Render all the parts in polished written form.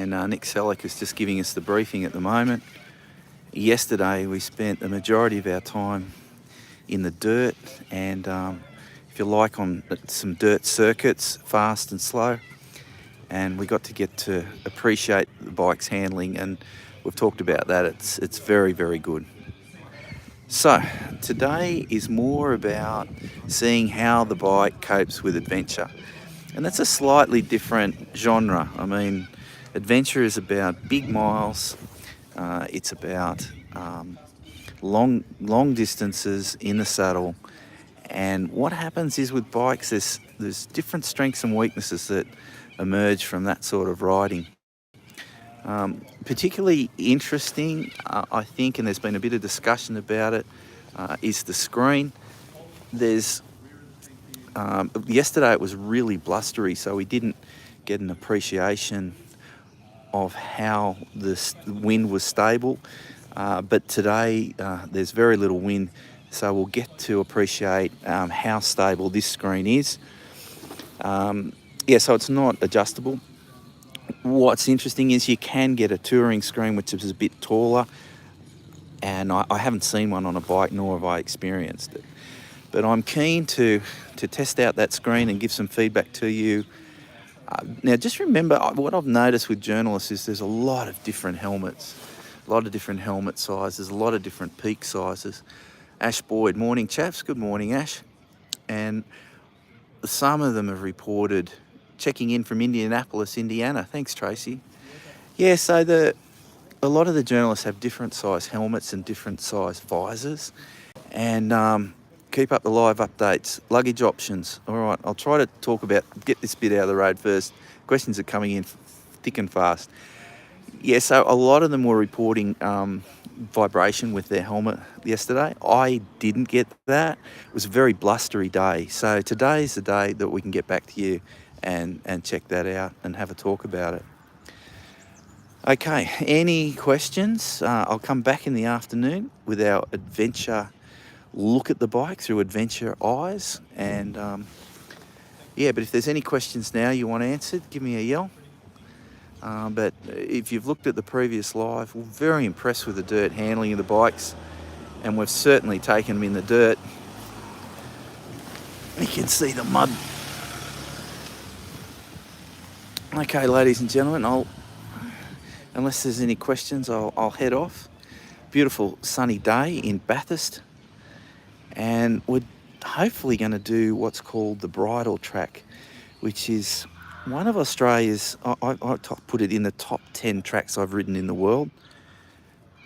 and Nick Selleck is just giving us the briefing at the moment. Yesterday we spent the majority of our time in the dirt and if you like on some dirt circuits, fast and slow, and we got to get to appreciate the bike's handling, and we've talked about that. It's very, very good. So today is more about seeing how the bike copes with adventure, and that's a slightly different genre. I mean, adventure is about big miles, it's about long distances in the saddle, and what happens is with bikes there's different strengths and weaknesses that emerge from that sort of riding. Particularly interesting, I think, and there's been a bit of discussion about it, is the screen. Yesterday it was really blustery, so we didn't get an appreciation of how the wind was stable. But today there's very little wind, so we'll get to appreciate how stable this screen is. So it's not adjustable. What's interesting is you can get a touring screen which is a bit taller, and I haven't seen one on a bike, nor have I experienced it. But I'm keen to test out that screen and give some feedback to you. Now, just remember, what I've noticed with journalists is there's a lot of different helmets, a lot of different helmet sizes, a lot of different peak sizes. Ash Boyd, morning chaps, good morning Ash. And some of them have reported checking in from Indianapolis, Indiana. Thanks, Tracy. Yeah, so a lot of the journalists have different size helmets and different size visors. And keep up the live updates. Luggage options. All right, I'll try to get this bit out of the road first. Questions are coming in thick and fast. Yeah, so a lot of them were reporting vibration with their helmet yesterday. I didn't get that. It was a very blustery day. So today's the day that we can get back to you and check that out and have a talk about it. Okay, any questions? I'll come back in the afternoon with our adventure look at the bike through adventure eyes. And but if there's any questions now you want answered, give me a yell. But if you've looked at the previous live, we're very impressed with the dirt handling of the bikes, and we've certainly taken them in the dirt. You can see the mud. Okay, ladies and gentlemen, unless there's any questions, I'll head off. Beautiful sunny day in Bathurst, and we're hopefully going to do what's called the bridle track, which is one of Australia's, I put it in the top 10 tracks I've ridden in the world.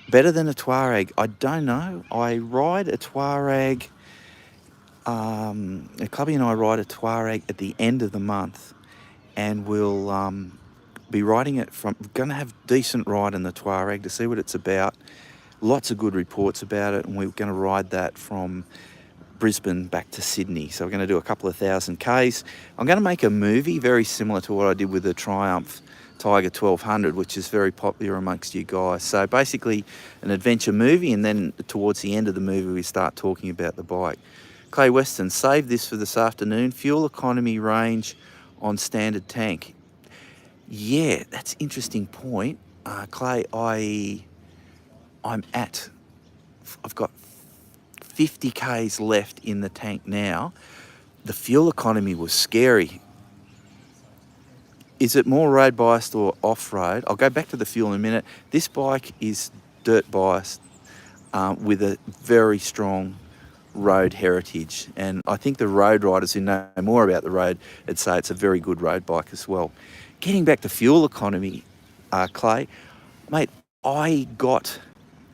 Better than a Tuareg, I don't know. I ride a Tuareg, Clubby and I ride a Tuareg at the end of the month, and we'll be riding it we're going to have decent ride in the Tuareg to see what it's about. Lots of good reports about it, and we're going to ride that from Brisbane back to Sydney. So we're going to do a couple of 1,000 Ks. I'm going to make a movie very similar to what I did with the Triumph Tiger 1200, which is very popular amongst you guys. So basically an adventure movie, and then towards the end of the movie we start talking about the bike. Clay Weston, save this for this afternoon. Fuel economy range on standard tank. Yeah, that's an interesting point. Clay, I've got 50 Ks left in the tank now. The fuel economy was scary. Is it more road biased or off-road? I'll go back to the fuel in a minute. This bike is dirt biased with a very strong road heritage, and I think the road riders who know more about the road would say it's a very good road bike as well. Getting back to fuel economy, Clay, mate,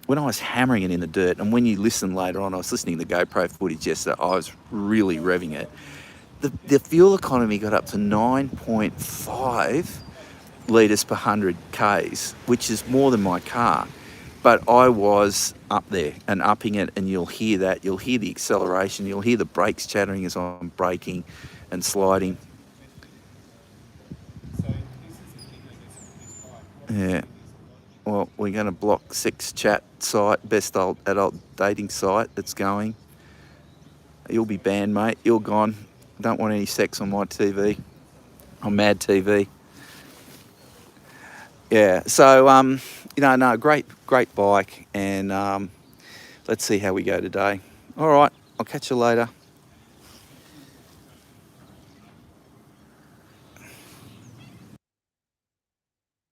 when I was hammering it in the dirt, and when you listen later on, I was listening to the GoPro footage yesterday, I was really revving it. The fuel economy got up to 9.5 litres per 100 Ks, which is more than my car. But I was up there and upping it, and you'll hear that. You'll hear the acceleration. You'll hear the brakes chattering as I'm braking and sliding. Yeah. Well, we're going to block sex chat site, best old adult dating site that's going. You'll be banned, mate. You're gone. Don't want any sex on my TV, on Mad TV. Yeah. So no, great bike, and let's see how we go today. All right. I'll catch you later.